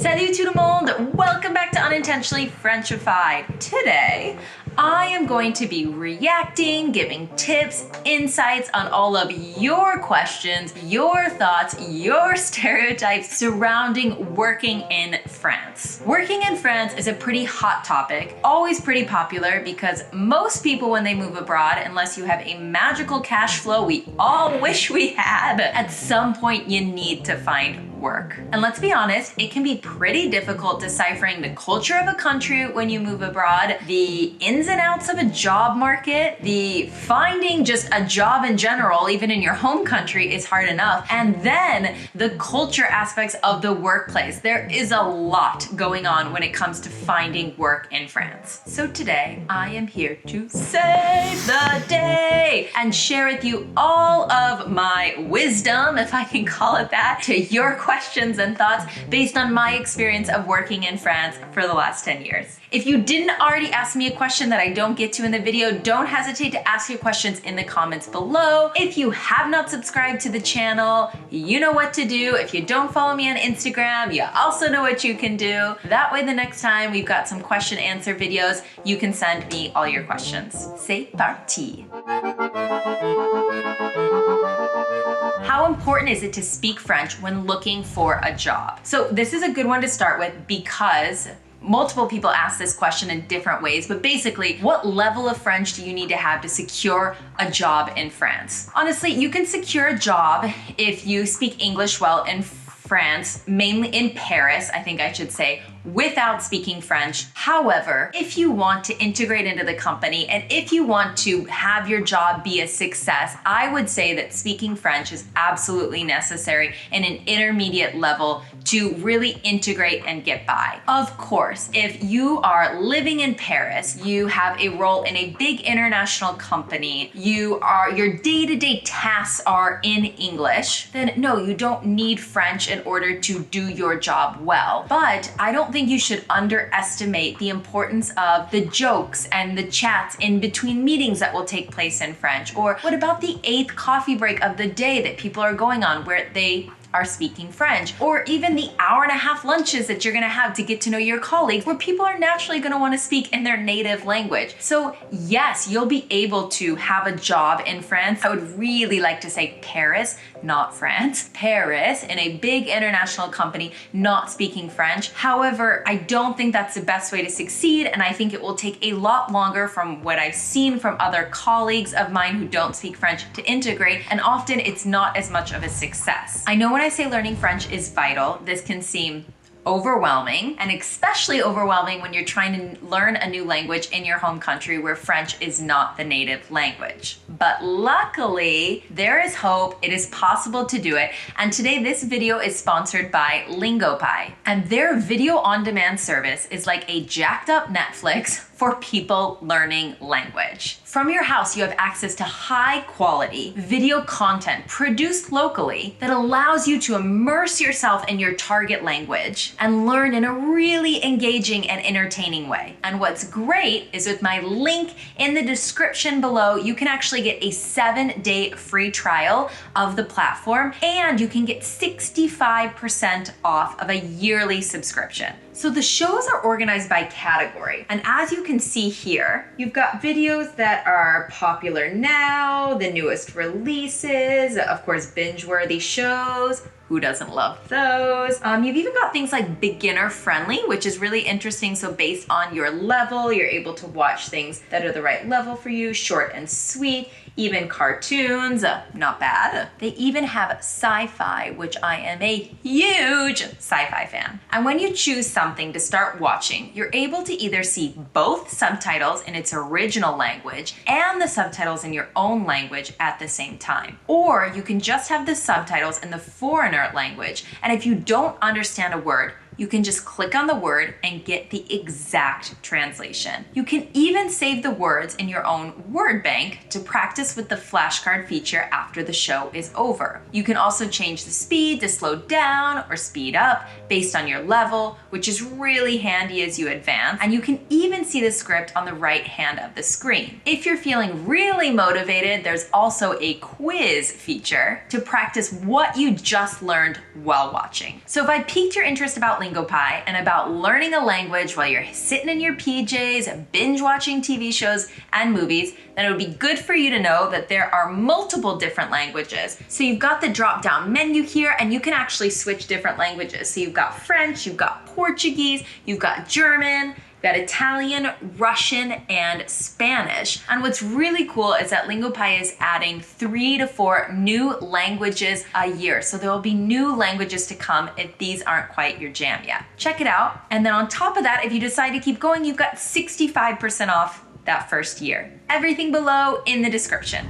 Salut tout le monde! Welcome back to Unintentionally Frenchified. Today, I am going to be reacting, giving tips, insights on all of your questions, your thoughts, your stereotypes surrounding working in France. Working in France is a pretty hot topic, always pretty popular because most people when they move abroad, unless you have a magical cash flow we all wish we had, at some point you need to find work. And let's be honest, it can be pretty difficult deciphering the culture of a country when you move abroad, the ins and outs of a job market, the finding just a job in general, even in your home country, is hard enough. And then the culture aspects of the workplace. There is a lot going on when it comes to finding work in France. So today, I am here to save the day and share with you all of my wisdom, if I can call it that, to your questions and thoughts based on my experience of working in France for the last 10 years. If you didn't already ask me a question that I don't get to in the video, don't hesitate to ask your questions in the comments below. If you have not subscribed to the channel, you know what to do. If you don't follow me on Instagram, you also know what you can do. That way the next time we've got some question answer videos, you can send me all your questions. C'est parti. How important is it to speak French when looking for a job? So this is a good one to start with because multiple people ask this question in different ways, but basically, what level of French do you need to have to secure a job in France? Honestly, you can secure a job if you speak English well in France, mainly in Paris, I think I should say, without speaking French. However, if you want to integrate into the company and if you want to have your job be a success, I would say that speaking French is absolutely necessary in an intermediate level to really integrate and get by. Of course, if you are living in Paris, you have a role in a big international company, your day-to-day tasks are in English, then no, you don't need French in order to do your job well. But I don't think you should underestimate the importance of the jokes and the chats in between meetings that will take place in French. Or what about the 8th coffee break of the day that people are going on where they are speaking French, or even the hour-and-a-half lunches that you're gonna have to get to know your colleagues, where people are naturally gonna wanna speak in their native language. So yes, you'll be able to have a job in France. I would really like to say Paris, not France. Paris, in a big international company, not speaking French. However, I don't think that's the best way to succeed, and I think it will take a lot longer from what I've seen from other colleagues of mine who don't speak French to integrate, and often it's not as much of a success. I know when I say learning French is vital, this can seem overwhelming, and especially overwhelming when you're trying to learn a new language in your home country where French is not the native language. But luckily, there is hope. It is possible to do it. And today, this video is sponsored by LingoPie. And their video on-demand service is like a jacked up Netflix for people learning language. From your house, you have access to high quality video content produced locally that allows you to immerse yourself in your target language and learn in a really engaging and entertaining way. And what's great is with my link in the description below, you can actually get a 7-day free trial of the platform, and you can get 65% off of a yearly subscription. So the shows are organized by category. And as you can see here, you've got videos that are popular now, the newest releases, of course, binge-worthy shows. Who doesn't love those? You've even got things like beginner friendly, which is really interesting. So based on your level, you're able to watch things that are the right level for you, short and sweet, even cartoons, not bad. They even have sci-fi, which I am a huge sci-fi fan. And when you choose something to start watching, you're able to either see both subtitles in its original language and the subtitles in your own language at the same time. Or you can just have the subtitles in the foreigner language. And if you don't understand a word, you can just click on the word and get the exact translation. You can even save the words in your own word bank to practice with the flashcard feature after the show is over. You can also change the speed to slow down or speed up based on your level, which is really handy as you advance. And you can even see the script on the right hand of the screen. If you're feeling really motivated, there's also a quiz feature to practice what you just learned while watching. So if I piqued your interest about Lingo Pie and about learning a language while you're sitting in your PJs, binge watching TV shows and movies, then it would be good for you to know that there are multiple different languages. So you've got the drop-down menu here, and you can actually switch different languages. So you've got French, you've got Portuguese, you've got German, you've got Italian, Russian, and Spanish. And what's really cool is that Lingo Pie is adding 3 to 4 new languages a year. So there will be new languages to come if these aren't quite your jam yet. Check it out. And then on top of that, if you decide to keep going, you've got 65% off that first year. Everything below in the description.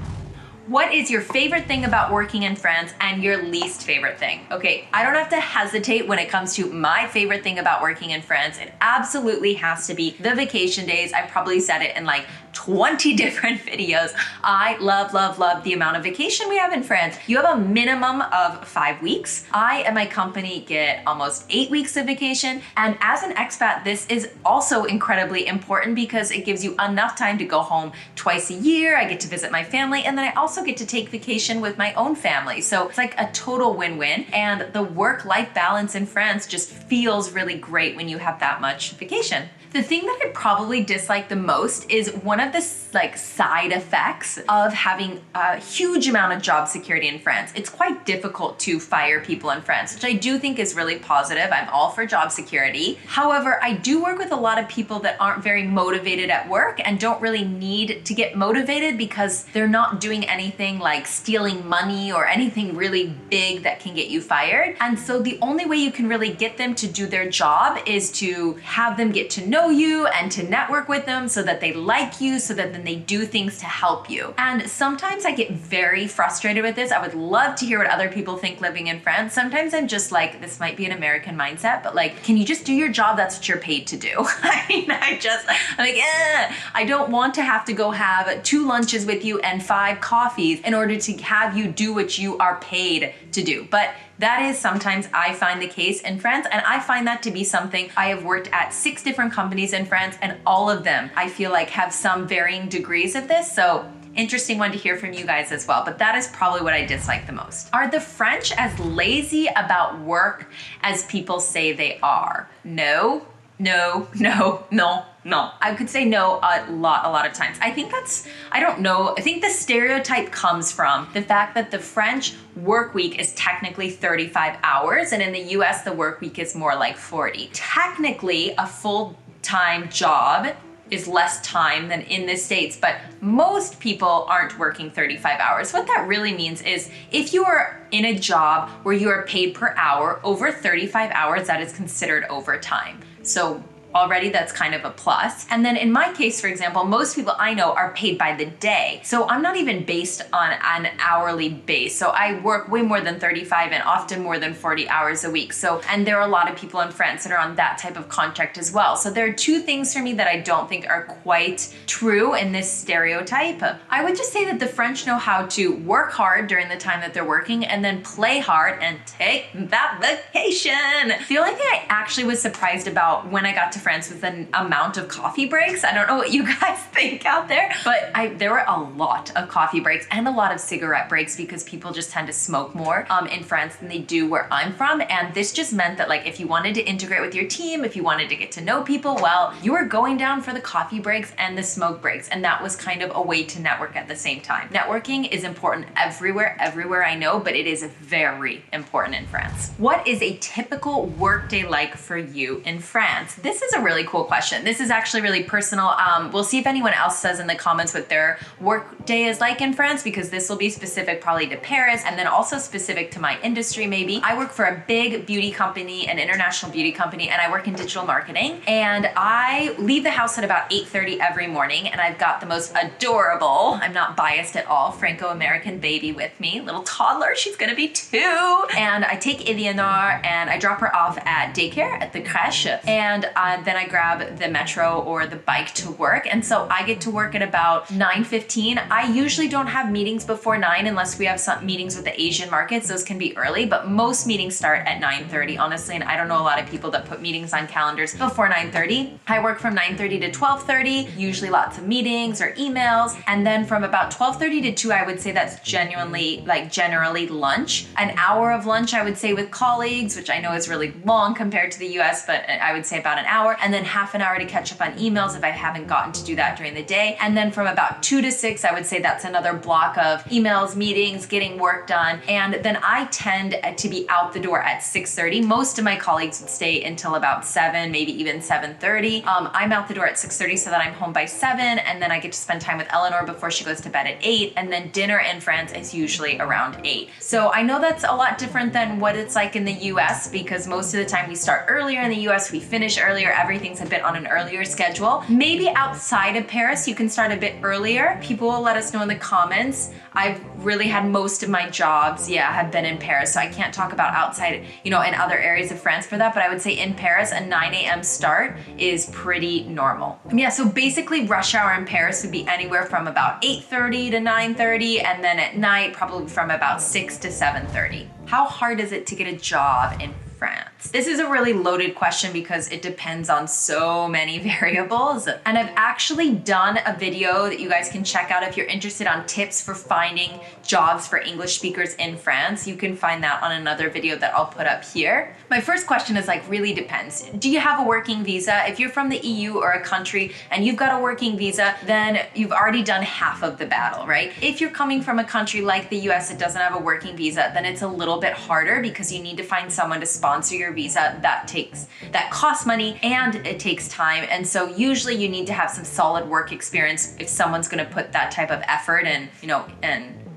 What is your favorite thing about working in France and your least favorite thing? Okay, I don't have to hesitate when it comes to my favorite thing about working in France. It absolutely has to be the vacation days. I probably said it in like 20 different videos. I love, love, love the amount of vacation we have in France. You have a minimum of 5 weeks. I and my company get almost 8 weeks of vacation. And as an expat, this is also incredibly important because it gives you enough time to go home twice a year. I get to visit my family, and then I also get to take vacation with my own family. So it's like a total win-win. And the work-life balance in France just feels really great when you have that much vacation. The thing that I probably dislike the most is one of the side effects of having a huge amount of job security in France. It's quite difficult to fire people in France, which I do think is really positive. I'm all for job security. However, I do work with a lot of people that aren't very motivated at work and don't really need to get motivated because they're not doing anything like stealing money or anything really big that can get you fired. And so the only way you can really get them to do their job is to have them get to know you and to network with them so that they like you, so that then they do things to help you. And sometimes I get very frustrated with this. I would love to hear what other people think living in France. Sometimes I'm just like, this might be an American mindset, but like, can you just do your job? That's what you're paid to do. I'm like, I don't want to have to go have 2 lunches with you and 5 coffees in order to have you do what you are paid to do. But that is sometimes I find the case in France, and I find that to be something. I have worked at 6 different companies in France, and all of them I feel like have some varying degrees of this. So interesting one to hear from you guys as well, but that is probably what I dislike the most. Are the French as lazy about work as people say they are? No, no, no, no. No, I could say no a lot of times. I think I don't know. I think the stereotype comes from the fact that the French work week is technically 35 hours, and in the US, the work week is more like 40. Technically, a full-time job is less time than in the States, but most people aren't working 35 hours. What that really means is if you are in a job where you are paid per hour over 35 hours, that is considered overtime. So already that's kind of a plus. And then in my case, for example, most people I know are paid by the day. So I'm not even based on an hourly base. So I work way more than 35 and often more than 40 hours a week. So, and there are a lot of people in France that are on that type of contract as well. So there are 2 things for me that I don't think are quite true in this stereotype. I would just say that the French know how to work hard during the time that they're working and then play hard and take that vacation. The only thing I actually was surprised about when I got to France with the amount of coffee breaks. I don't know what you guys think out there, but there were a lot of coffee breaks and a lot of cigarette breaks because people just tend to smoke more in France than they do where I'm from. And this just meant that like if you wanted to integrate with your team, if you wanted to get to know people, well, you were going down for the coffee breaks and the smoke breaks. And that was kind of a way to network at the same time. Networking is important everywhere I know, but it is very important in France. What is a typical workday like for you in France? This is a really cool question. This is actually really personal. We'll see if anyone else says in the comments what their work day is like in France, because this will be specific probably to Paris and then also specific to my industry maybe. I work for a big beauty company, an international beauty company, and I work in digital marketing. And I leave the house at about 8:30 every morning, and I've got the most adorable, I'm not biased at all, Franco-American baby with me, little toddler, she's gonna be 2. And I take Eleanor and I drop her off at daycare at the crèche. And then I grab the metro or the bike to work. And so I get to work at about 9:15. I usually don't have meetings before 9 unless we have some meetings with the Asian markets. Those can be early, but most meetings start at 9:30, honestly. And I don't know a lot of people that put meetings on calendars before 9:30. I work from 9:30 to 12:30, usually lots of meetings or emails. And then from about 12:30 to 2, I would say that's generally lunch. An hour of lunch, I would say, with colleagues, which I know is really long compared to the US, but I would say about an hour. And then half an hour to catch up on emails if I haven't gotten to do that during the day. And then from about 2 to 6, I would say that's another block of emails, meetings, getting work done. And then I tend to be out the door at 6:30. Most of my colleagues would stay until about 7, maybe even 7:30. I'm out the door at 6:30 so that I'm home by 7, and then I get to spend time with Eleanor before she goes to bed at 8, and then dinner in France is usually around 8. So I know that's a lot different than what it's like in the US, because most of the time we start earlier in the US, we finish earlier, everything's a bit on an earlier schedule. Maybe outside of Paris, you can start a bit earlier. People will let us know in the comments. I've really had most of my jobs, have been in Paris, so I can't talk about outside, in other areas of France for that, but I would say in Paris, a 9 a.m. start is pretty normal. So basically rush hour in Paris would be anywhere from about 8:30 to 9:30, and then at night, probably from about 6 to 7:30. How hard is it to get a job in France? This is a really loaded question because it depends on so many variables. And I've actually done a video that you guys can check out if you're interested on tips for finding jobs for English speakers in France. You can find that on another video that I'll put up here. My first question is really depends. Do you have a working visa? If you're from the EU or a country and you've got a working visa, then you've already done half of the battle, right? If you're coming from a country like the US that doesn't have a working visa, then it's a little bit harder because you need to find someone to sponsor your visa. That costs money and it takes time. And so usually you need to have some solid work experience if someone's going to put that type of effort and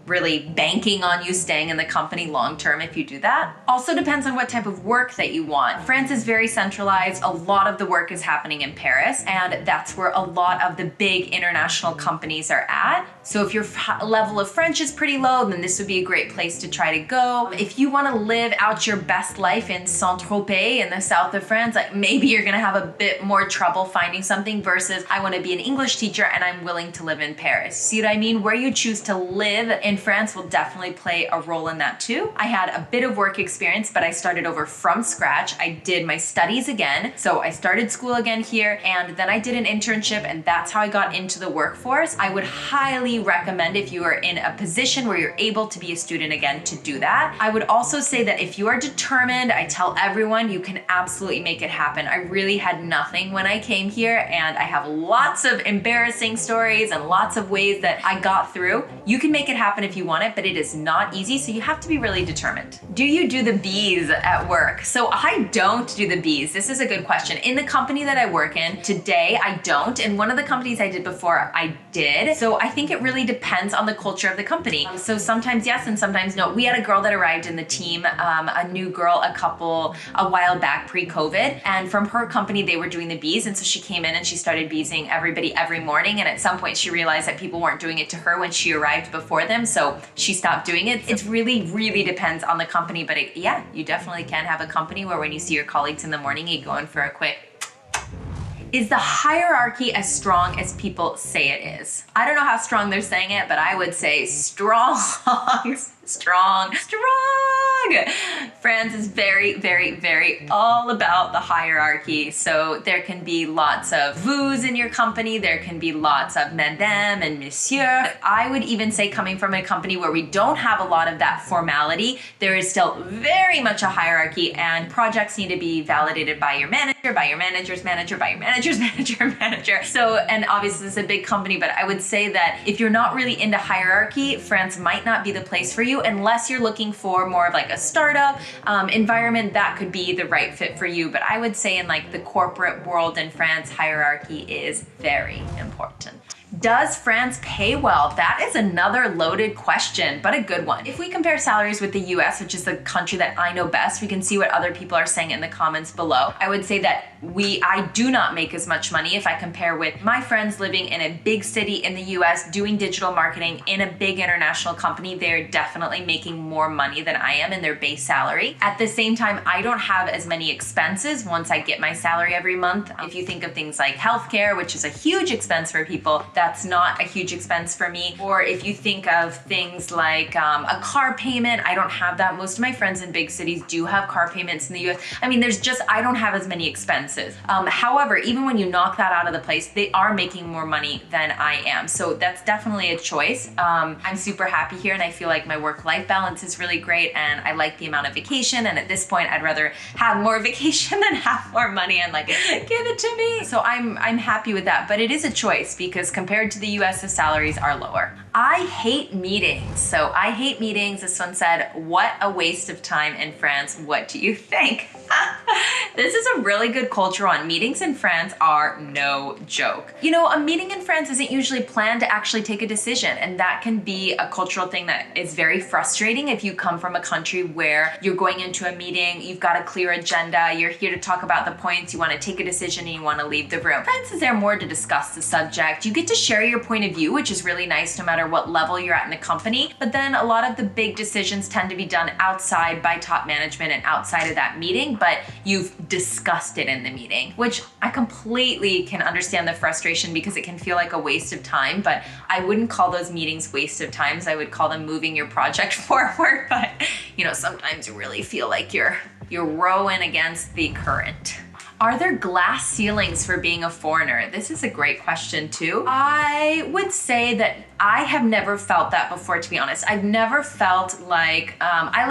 really banking on you staying in the company long term if you do that. Also depends on what type of work that you want. France is very centralized. A lot of the work is happening in Paris, and that's where a lot of the big international companies are at. So if your level of French is pretty low, then this would be a great place to try to go. If you want to live out your best life in Saint-Tropez in the south of France, maybe you're going to have a bit more trouble finding something versus I want to be an English teacher and I'm willing to live in Paris. See what I mean? Where you choose to live in France will definitely play a role in that too. I had a bit of work experience, but I started over from scratch. I did my studies again. So I started school again here, and then I did an internship, and that's how I got into the workforce. I would highly recommend, if you are in a position where you're able to be a student again, to do that. I would also say that if you are determined, I tell everyone you can absolutely make it happen. I really had nothing when I came here, and I have lots of embarrassing stories and lots of ways that I got through. You can make it happen if you want it, but it is not easy, so you have to be really determined. Do you do the B's at work? So I don't do the B's. This is a good question. In the company that I work in today, I don't. In one of the companies I did before, I did. So I think it really depends on the culture of the company. So sometimes yes and sometimes no. We had a girl that arrived in the team, a new girl, a while back pre-COVID, and from her company, they were doing the B's, and so she came in and she started B'sing everybody every morning, and at some point she realized that people weren't doing it to her when she arrived before them, so she stopped doing it. It really, really depends on the company, but you definitely can have a company where when you see your colleagues in the morning, you go in for a quick. Is the hierarchy as strong as people say it is? I don't know how strong they're saying it, but I would say strong, strong. France is very, very, very all about the hierarchy. So there can be lots of vous in your company. There can be lots of madame and monsieur. I would even say, coming from a company where we don't have a lot of that formality, there is still very much a hierarchy, and projects need to be validated by your manager, by your manager's manager, by your manager's manager. So, and obviously it's a big company, but I would say that if you're not really into hierarchy, France might not be the place for you unless you're looking for more of a startup environment. That could be the right fit for you. But I would say in the corporate world in France, hierarchy is very important. Does France pay well? That is another loaded question, but a good one. If we compare salaries with the US, which is the country that I know best, we can see what other people are saying in the comments below. I would say that I do not make as much money if I compare with my friends living in a big city in the US doing digital marketing in a big international company. They're definitely making more money than I am in their base salary. At the same time, I don't have as many expenses once I get my salary every month. If you think of things like healthcare, which is a huge expense for people, that's not a huge expense for me. Or if you think of things like a car payment, I don't have that. Most of my friends in big cities do have car payments in the US. I mean, I don't have as many expenses. However, even when you knock that out of the place, they are making more money than I am. So that's definitely a choice. I'm super happy here and I feel like my work-life balance is really great and I like the amount of vacation. And at this point, I'd rather have more vacation than have more money and like, give it to me. So I'm happy with that, but it is a choice because compared to the US, the salaries are lower. I hate meetings. So I hate meetings. This one said, what a waste of time in France. What do you think? This is a really good culture on meetings in France are no joke. You know, a meeting in France isn't usually planned to actually take a decision, and that can be a cultural thing that is very frustrating if you come from a country where you're going into a meeting, you've got a clear agenda, you're here to talk about the points, you want to take a decision, and you want to leave the room. France is there more to discuss the subject. You get to share your point of view, which is really nice no matter what level you're at in the company, but then a lot of the big decisions tend to be done outside by top management and outside of that meeting, but you've discussed it in the meeting, which I completely can understand the frustration because it can feel like a waste of time, but I wouldn't call those meetings waste of times. I would call them moving your project forward, but you know, sometimes you really feel like you're rowing against the current. Are there glass ceilings for being a foreigner? This is a great question too. I would say that I have never felt that before, to be honest. I've never felt like, I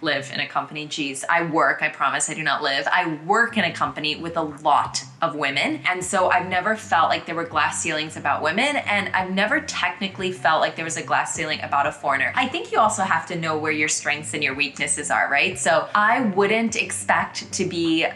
live in a company, geez, I promise I do not live. I work in a company with a lot of women. And so I've never felt like there were glass ceilings about women. And I've never technically felt like there was a glass ceiling about a foreigner. I think you also have to know where your strengths and your weaknesses are, right? So I wouldn't expect to be,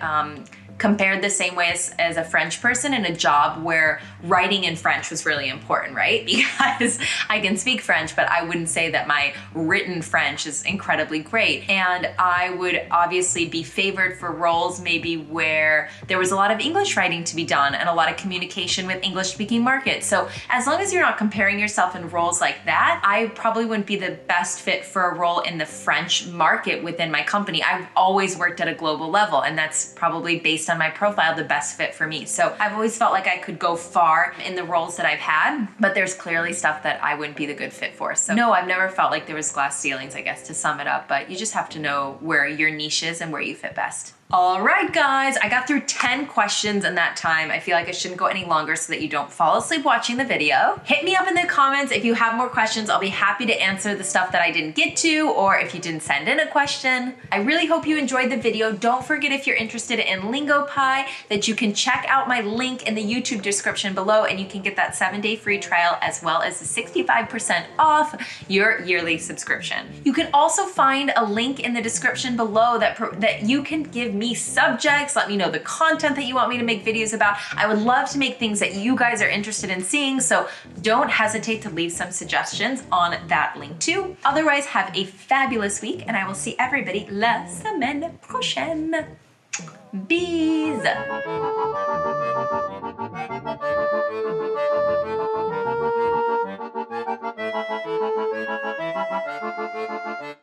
compared the same way as a French person in a job where writing in French was really important, right? Because I can speak French, but I wouldn't say that my written French is incredibly great. And I would obviously be favored for roles maybe where there was a lot of English writing to be done and a lot of communication with English speaking markets. So as long as you're not comparing yourself in roles like that, I probably wouldn't be the best fit for a role in the French market within my company. I've always worked at a global level, and that's probably based on my profile the best fit for me. So I've always felt like I could go far in the roles that I've had, but there's clearly stuff that I wouldn't be the good fit for. So no, I've never felt like there was glass ceilings, I guess, to sum it up, but you just have to know where your niche is and where you fit best. All right, guys, I got through 10 questions in that time. I feel like I shouldn't go any longer so that you don't fall asleep watching the video. Hit me up in the comments if you have more questions. I'll be happy to answer the stuff that I didn't get to, or if you didn't send in a question. I really hope you enjoyed the video. Don't forget, if you're interested in LingoPie, that you can check out my link in the YouTube description below, and you can get that 7-day free trial as well as the 65% off your yearly subscription. You can also find a link in the description below that you can give me subjects. Let me know the content that you want me to make videos about. I would love to make things that you guys are interested in seeing, so don't hesitate to leave some suggestions on that link too. Otherwise, have a fabulous week, and I will see everybody la semaine prochaine. Bis!